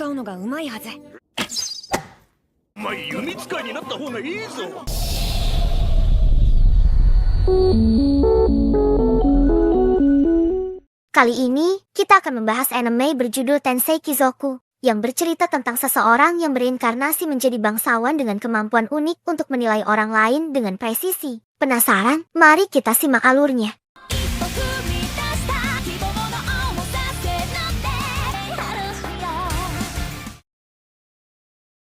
使うのがうまいはず。お前弓使いになった方がいいぞ。Kali ini, kita akan membahas anime berjudul Tensei Kizoku, yang bercerita tentang seseorang yang berinkarnasi menjadi bangsawan dengan kemampuan unik untuk menilai orang lain dengan presisi. Penasaran? Mari kita simak alurnya.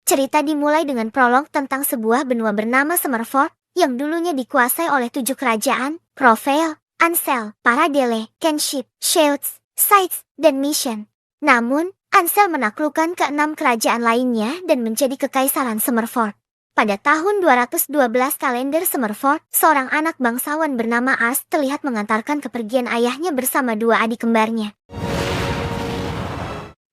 Cerita dimulai dengan prolog tentang sebuah benua bernama Summerford, yang dulunya dikuasai oleh 7 kerajaan, Profeil, Ansel, Paradele, Kenship, Sheuts, Sites, dan Mission. Namun, Ansel menaklukkan ke-6 kerajaan lainnya dan menjadi kekaisaran Summerford. Pada tahun 212 kalender Summerford, seorang anak bangsawan bernama Ars terlihat mengantarkan kepergian ayahnya bersama 2 adik kembarnya.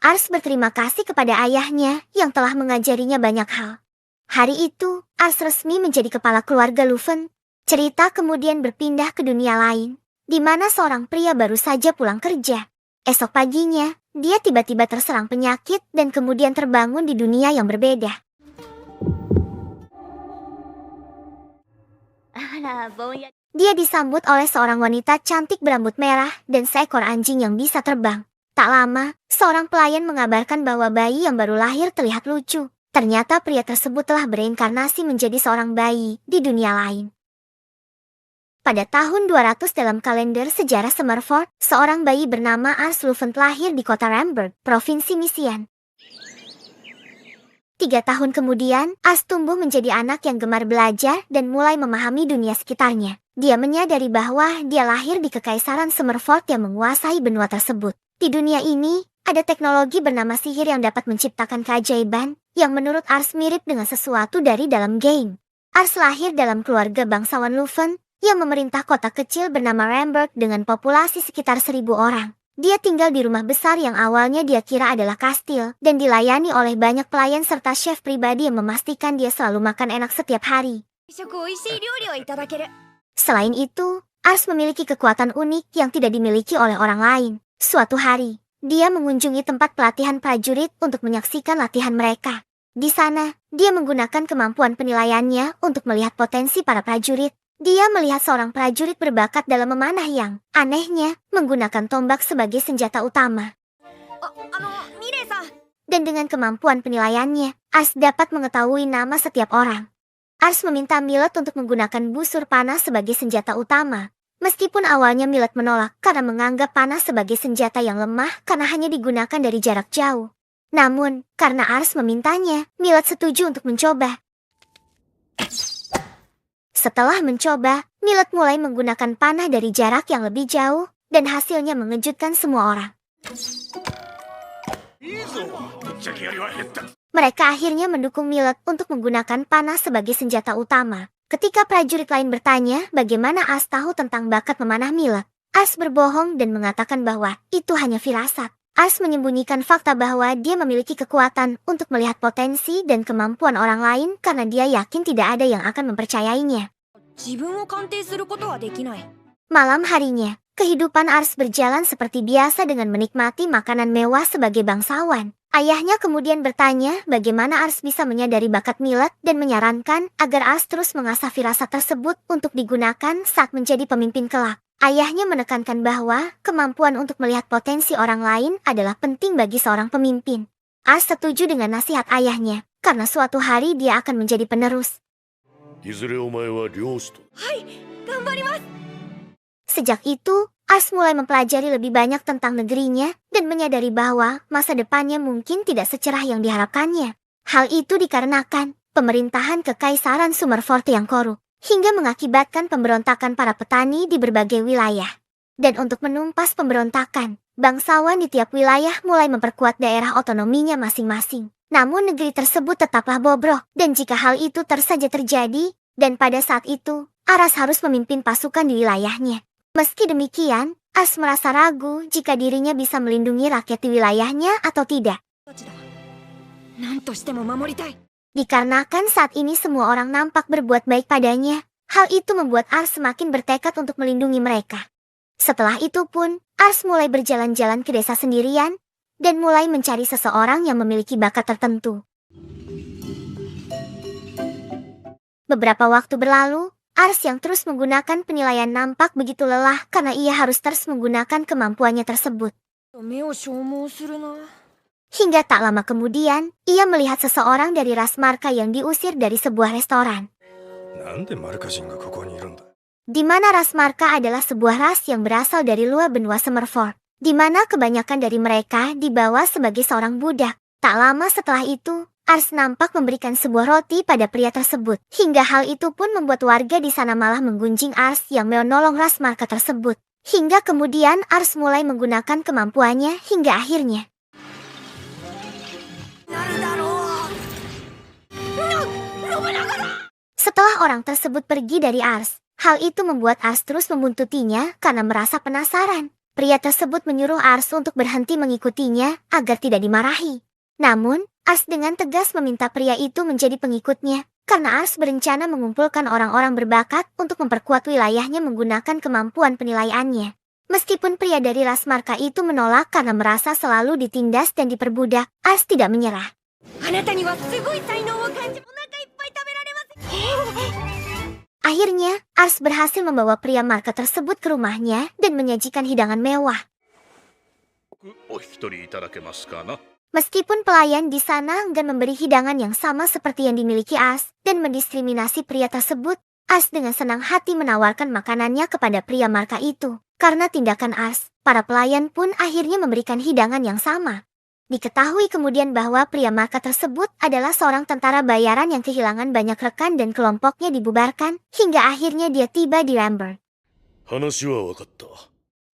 Ars berterima kasih kepada ayahnya yang telah mengajarinya banyak hal. Hari itu, Ars resmi menjadi kepala keluarga Luven. Cerita kemudian berpindah ke dunia lain, di mana seorang pria baru saja pulang kerja. Esok paginya, dia tiba-tiba terserang penyakit dan kemudian terbangun di dunia yang berbeda. Dia disambut oleh seorang wanita cantik berambut merah dan seekor anjing yang bisa terbang. Tak lama, seorang pelayan mengabarkan bahwa bayi yang baru lahir terlihat lucu. Ternyata pria tersebut telah bereinkarnasi menjadi seorang bayi di dunia lain. Pada tahun 200 dalam kalender sejarah Summerford, seorang bayi bernama Ars Luven lahir di kota Ramberg, Provinsi Misian. 3 tahun kemudian, Ars tumbuh menjadi anak yang gemar belajar dan mulai memahami dunia sekitarnya. Dia menyadari bahwa dia lahir di kekaisaran Summerford yang menguasai benua tersebut. Di dunia ini, ada teknologi bernama sihir yang dapat menciptakan keajaiban, yang menurut Ars mirip dengan sesuatu dari dalam game. Ars lahir dalam keluarga bangsawan Luven, yang memerintah kota kecil bernama Ramberg dengan populasi sekitar 1000 orang. Dia tinggal di rumah besar yang awalnya dia kira adalah kastil, dan dilayani oleh banyak pelayan serta chef pribadi yang memastikan dia selalu makan enak setiap hari. Selain itu, Ars memiliki kekuatan unik yang tidak dimiliki oleh orang lain. Suatu hari, dia mengunjungi tempat pelatihan prajurit untuk menyaksikan latihan mereka. Di sana, dia menggunakan kemampuan penilaiannya untuk melihat potensi para prajurit. Dia melihat seorang prajurit berbakat dalam memanah yang, anehnya, menggunakan tombak sebagai senjata utama. Dan dengan kemampuan penilaiannya, Ars dapat mengetahui nama setiap orang. Ars meminta Millet untuk menggunakan busur panah sebagai senjata utama. Meskipun awalnya Millet menolak karena menganggap panah sebagai senjata yang lemah karena hanya digunakan dari jarak jauh. Namun, karena Ars memintanya, Millet setuju untuk mencoba. Setelah mencoba, Millet mulai menggunakan panah dari jarak yang lebih jauh, dan hasilnya mengejutkan semua orang. Mereka akhirnya mendukung Millet untuk menggunakan panah sebagai senjata utama. Ketika prajurit lain bertanya bagaimana Ars tahu tentang bakat memanah Millet, Ars berbohong dan mengatakan bahwa itu hanya firasat. Ars menyembunyikan fakta bahwa dia memiliki kekuatan untuk melihat potensi dan kemampuan orang lain karena dia yakin tidak ada yang akan mempercayainya. Malam harinya, kehidupan Ars berjalan seperti biasa dengan menikmati makanan mewah sebagai bangsawan. Ayahnya kemudian bertanya bagaimana Ars bisa menyadari bakat Millet dan menyarankan agar Ars terus mengasah firasat tersebut untuk digunakan saat menjadi pemimpin kelak. Ayahnya menekankan bahwa kemampuan untuk melihat potensi orang lain adalah penting bagi seorang pemimpin. Ars setuju dengan nasihat ayahnya, karena suatu hari dia akan menjadi penerus. Sejak itu, Ars mulai mempelajari lebih banyak tentang negerinya dan menyadari bahwa masa depannya mungkin tidak secerah yang diharapkannya. Hal itu dikarenakan pemerintahan kekaisaran Summerford yang korup, hingga mengakibatkan pemberontakan para petani di berbagai wilayah. Dan untuk menumpas pemberontakan, bangsawan di tiap wilayah mulai memperkuat daerah otonominya masing-masing. Namun negeri tersebut tetaplah bobrok, dan jika hal itu saja terjadi, dan pada saat itu, Ars harus memimpin pasukan di wilayahnya. Meski demikian, Ars merasa ragu jika dirinya bisa melindungi rakyat di wilayahnya atau tidak. Dikarenakan saat ini semua orang nampak berbuat baik padanya, hal itu membuat Ars semakin bertekad untuk melindungi mereka. Setelah itu pun, Ars mulai berjalan-jalan ke desa sendirian. dan mulai mencari seseorang yang memiliki bakat tertentu. Beberapa waktu berlalu, Ars yang terus menggunakan penilaian nampak begitu lelah karena ia harus terus menggunakan kemampuannya tersebut. Hingga tak lama kemudian, ia melihat seseorang dari ras Marka yang diusir dari sebuah restoran. Di mana ras Marka adalah sebuah ras yang berasal dari luar benua Summerford, di mana kebanyakan dari mereka dibawa sebagai seorang budak. Tak lama setelah itu, Ars nampak memberikan sebuah roti pada pria tersebut. Hingga hal itu pun membuat warga di sana malah menggunjing Ars yang menolong ras Marka tersebut. Hingga kemudian Ars mulai menggunakan kemampuannya hingga akhirnya. Setelah orang tersebut pergi dari Ars, hal itu membuat Ars terus membuntutinya karena merasa penasaran. Pria tersebut menyuruh Ars untuk berhenti mengikutinya agar tidak dimarahi. Namun, Ars dengan tegas meminta pria itu menjadi pengikutnya, karena Ars berencana mengumpulkan orang-orang berbakat untuk memperkuat wilayahnya menggunakan kemampuan penilaiannya. Meskipun pria dari ras Marka itu menolak karena merasa selalu ditindas dan diperbudak, Ars tidak menyerah. Akhirnya, Ars berhasil membawa pria Marka tersebut ke rumahnya dan menyajikan hidangan mewah. Meskipun pelayan di sana enggan memberi hidangan yang sama seperti yang dimiliki Ars dan mendiskriminasi pria tersebut, Ars dengan senang hati menawarkan makanannya kepada pria Marka itu. Karena tindakan Ars, para pelayan pun akhirnya memberikan hidangan yang sama. Diketahui kemudian bahwa pria Marka tersebut adalah seorang tentara bayaran yang kehilangan banyak rekan dan kelompoknya dibubarkan, hingga akhirnya dia tiba di Rambert.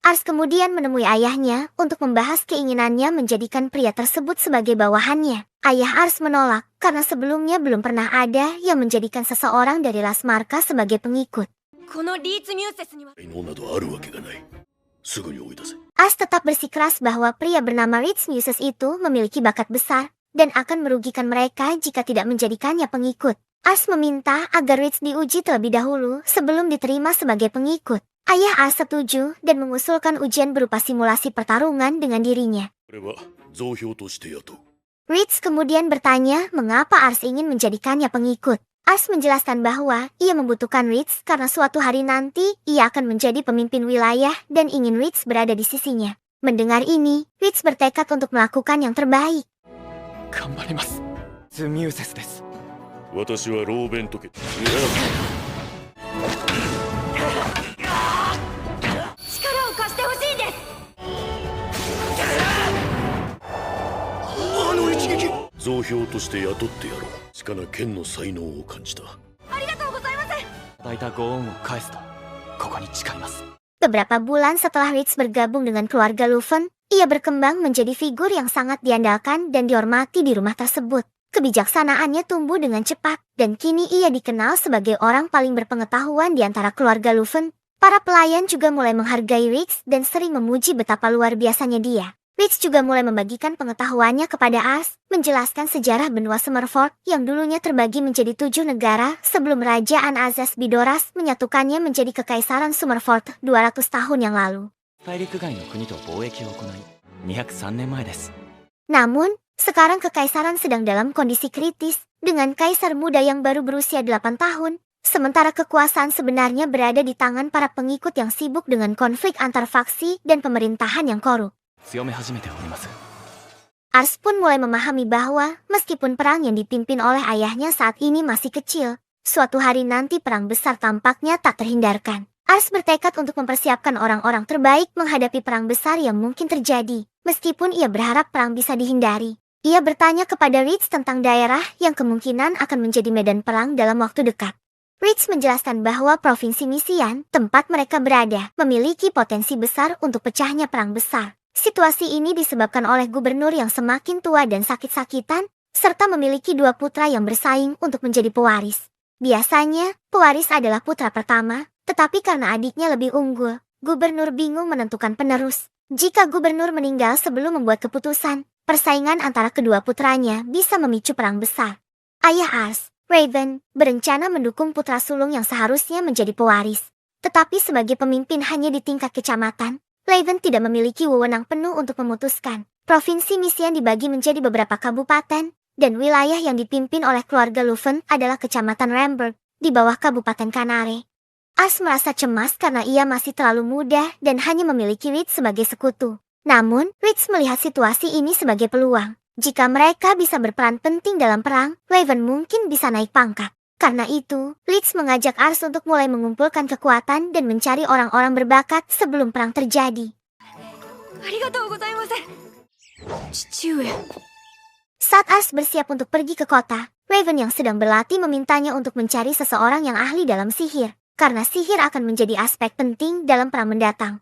Ars kemudian menemui ayahnya untuk membahas keinginannya menjadikan pria tersebut sebagai bawahannya. Ayah Ars menolak karena sebelumnya belum pernah ada yang menjadikan seseorang dari ras Marka sebagai pengikut. Ars tetap bersikeras bahwa pria bernama Ritz Muses itu memiliki bakat besar dan akan merugikan mereka jika tidak menjadikannya pengikut. Ars meminta agar Ritz diuji terlebih dahulu sebelum diterima sebagai pengikut. Ayah Ars setuju dan mengusulkan ujian berupa simulasi pertarungan dengan dirinya. Ritz kemudian bertanya mengapa Ars ingin menjadikannya pengikut. Ars menjelaskan bahwa ia membutuhkan Ritz karena suatu hari nanti ia akan menjadi pemimpin wilayah dan ingin Ritz berada di sisinya. Mendengar ini, Ritz bertekad untuk melakukan yang terbaik. Beberapa bulan setelah Ritz bergabung dengan keluarga Luven, ia berkembang menjadi figur yang sangat diandalkan dan dihormati di rumah tersebut. Kebijaksanaannya tumbuh dengan cepat, dan kini ia dikenal sebagai orang paling berpengetahuan di antara keluarga Luven. Para pelayan juga mulai menghargai Ritz dan sering memuji betapa luar biasanya dia. Ritz juga mulai membagikan pengetahuannya kepada Ars, menjelaskan sejarah benua Summerford yang dulunya terbagi menjadi 7 negara sebelum Raja Anazes Bidoras menyatukannya menjadi Kekaisaran Summerford 200 tahun yang lalu. Namun, sekarang Kekaisaran sedang dalam kondisi kritis, dengan kaisar muda yang baru berusia 8 tahun, sementara kekuasaan sebenarnya berada di tangan para pengikut yang sibuk dengan konflik antar faksi dan pemerintahan yang korup. Ars pun mulai memahami bahwa meskipun perang yang dipimpin oleh ayahnya saat ini masih kecil, suatu hari nanti perang besar tampaknya tak terhindarkan. Ars bertekad untuk mempersiapkan orang-orang terbaik menghadapi perang besar yang mungkin terjadi, meskipun ia berharap perang bisa dihindari. Ia bertanya kepada Ritz tentang daerah yang kemungkinan akan menjadi medan perang dalam waktu dekat. Ritz menjelaskan bahwa Provinsi Misian, tempat mereka berada, memiliki potensi besar untuk pecahnya perang besar. Situasi ini disebabkan oleh gubernur yang semakin tua dan sakit-sakitan, serta memiliki 2 putra yang bersaing untuk menjadi pewaris. Biasanya, pewaris adalah putra pertama, tetapi karena adiknya lebih unggul, gubernur bingung menentukan penerus. Jika gubernur meninggal sebelum membuat keputusan, persaingan antara kedua putranya bisa memicu perang besar. Ayah Ars, Raven, berencana mendukung putra sulung yang seharusnya menjadi pewaris. Tetapi sebagai pemimpin hanya di tingkat kecamatan, Raven tidak memiliki wewenang penuh untuk memutuskan. Provinsi Misian dibagi menjadi beberapa kabupaten, dan wilayah yang dipimpin oleh keluarga Luven adalah Kecamatan Ramberg, di bawah Kabupaten Kanare. Ars merasa cemas karena ia masih terlalu muda dan hanya memiliki Ritz sebagai sekutu. Namun, Ritz melihat situasi ini sebagai peluang. Jika mereka bisa berperan penting dalam perang, Raven mungkin bisa naik pangkat. Karena itu, Ritz mengajak Ars untuk mulai mengumpulkan kekuatan dan mencari orang-orang berbakat sebelum perang terjadi. Saat Ars bersiap untuk pergi ke kota, Raven yang sedang berlatih memintanya untuk mencari seseorang yang ahli dalam sihir, karena sihir akan menjadi aspek penting dalam perang mendatang.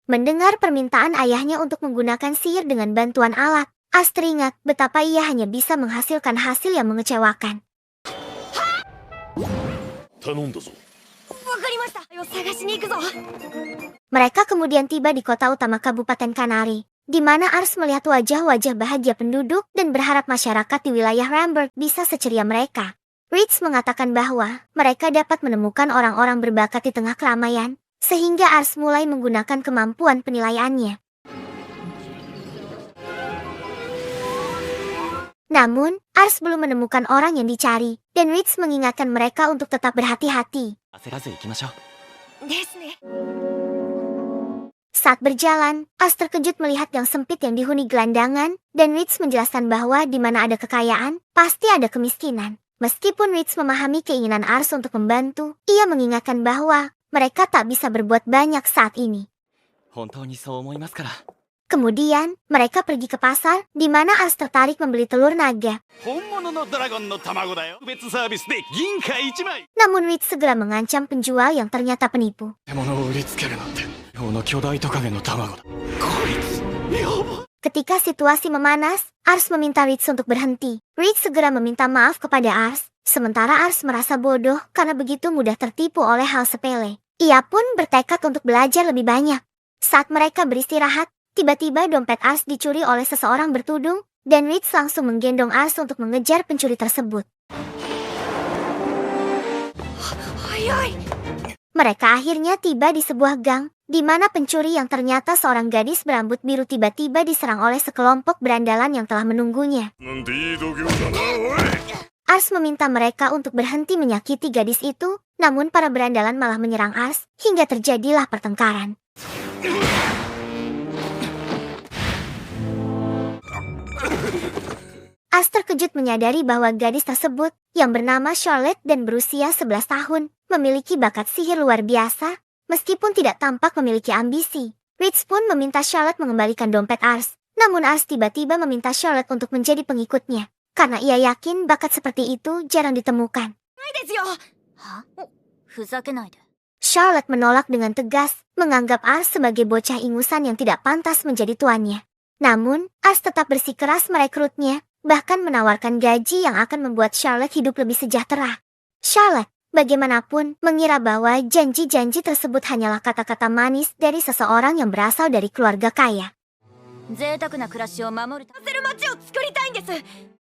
Mendengar permintaan ayahnya untuk menggunakan sihir dengan bantuan alat, Ars teringat betapa ia hanya bisa menghasilkan hasil yang mengecewakan. Mereka kemudian tiba di kota utama Kabupaten Kanare, di mana Ars melihat wajah-wajah bahagia penduduk dan berharap masyarakat di wilayah Ramberg bisa seceria mereka. Ritz mengatakan bahwa mereka dapat menemukan orang-orang berbakat di tengah keramaian, sehingga Ars mulai menggunakan kemampuan penilaiannya. Namun, Ars belum menemukan orang yang dicari, dan Ritz mengingatkan mereka untuk tetap berhati-hati. Saat berjalan, Ars terkejut melihat gang sempit yang dihuni gelandangan, dan Ritz menjelaskan bahwa di mana ada kekayaan, pasti ada kemiskinan. Meskipun Ritz memahami keinginan Ars untuk membantu, ia mengingatkan bahwa mereka tak bisa berbuat banyak saat ini. Kemudian, mereka pergi ke pasar, di mana Ars tertarik membeli telur naga. Namun Ritz segera mengancam penjual yang ternyata penipu. Ketika situasi memanas, Ars meminta Ritz untuk berhenti. Ritz segera meminta maaf kepada Ars, sementara Ars merasa bodoh karena begitu mudah tertipu oleh hal sepele. Ia pun bertekad untuk belajar lebih banyak. Saat mereka beristirahat, tiba-tiba dompet Ars dicuri oleh seseorang bertudung, dan Ritz langsung menggendong Ars untuk mengejar pencuri tersebut. Mereka akhirnya tiba di sebuah gang, di mana pencuri yang ternyata seorang gadis berambut biru tiba-tiba diserang oleh sekelompok berandalan yang telah menunggunya. Ars meminta mereka untuk berhenti menyakiti gadis itu, namun para berandalan malah menyerang Ars, hingga terjadilah pertengkaran. Ars terkejut menyadari bahwa gadis tersebut, yang bernama Charlotte dan berusia 11 tahun, memiliki bakat sihir luar biasa, meskipun tidak tampak memiliki ambisi. Ritz pun meminta Charlotte mengembalikan dompet Ars, namun Ars tiba-tiba meminta Charlotte untuk menjadi pengikutnya, karena ia yakin bakat seperti itu jarang ditemukan. Charlotte menolak dengan tegas, menganggap Ars sebagai bocah ingusan yang tidak pantas menjadi tuannya. Namun, Ars tetap bersikeras merekrutnya, bahkan menawarkan gaji yang akan membuat Charlotte hidup lebih sejahtera. Charlotte, bagaimanapun, mengira bahwa janji-janji tersebut hanyalah kata-kata manis dari seseorang yang berasal dari keluarga kaya.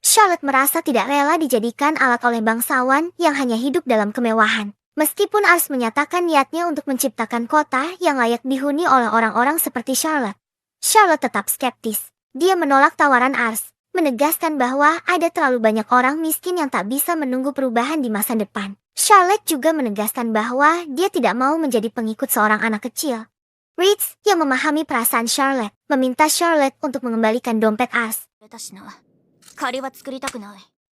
Charlotte merasa tidak rela dijadikan alat oleh bangsawan yang hanya hidup dalam kemewahan. Meskipun Ars menyatakan niatnya untuk menciptakan kota yang layak dihuni oleh orang-orang seperti Charlotte, Charlotte tetap skeptis. Dia menolak tawaran Ars, menegaskan bahwa ada terlalu banyak orang miskin yang tak bisa menunggu perubahan di masa depan. Charlotte juga menegaskan bahwa dia tidak mau menjadi pengikut seorang anak kecil. Ritz, yang memahami perasaan Charlotte, meminta Charlotte untuk mengembalikan dompet Ars.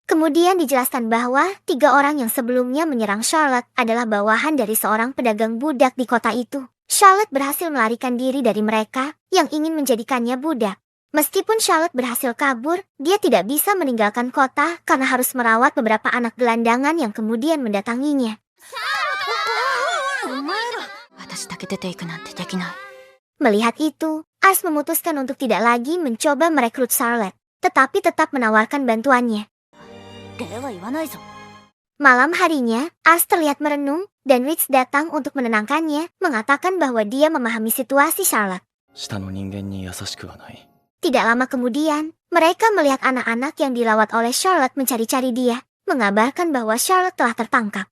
Kemudian dijelaskan bahwa 3 orang yang sebelumnya menyerang Charlotte adalah bawahan dari seorang pedagang budak di kota itu. Charlotte berhasil melarikan diri dari mereka yang ingin menjadikannya budak. Meskipun Charlotte berhasil kabur, dia tidak bisa meninggalkan kota karena harus merawat beberapa anak gelandangan yang kemudian mendatanginya. Melihat itu, Ars memutuskan untuk tidak lagi mencoba merekrut Charlotte, tetapi tetap menawarkan bantuannya. Malam harinya, Ars terlihat merenung, dan Ritz datang untuk menenangkannya, mengatakan bahwa dia memahami situasi Charlotte. Tidak lama kemudian, mereka melihat anak-anak yang dilawat oleh Charlotte mencari-cari dia, mengabarkan bahwa Charlotte telah tertangkap.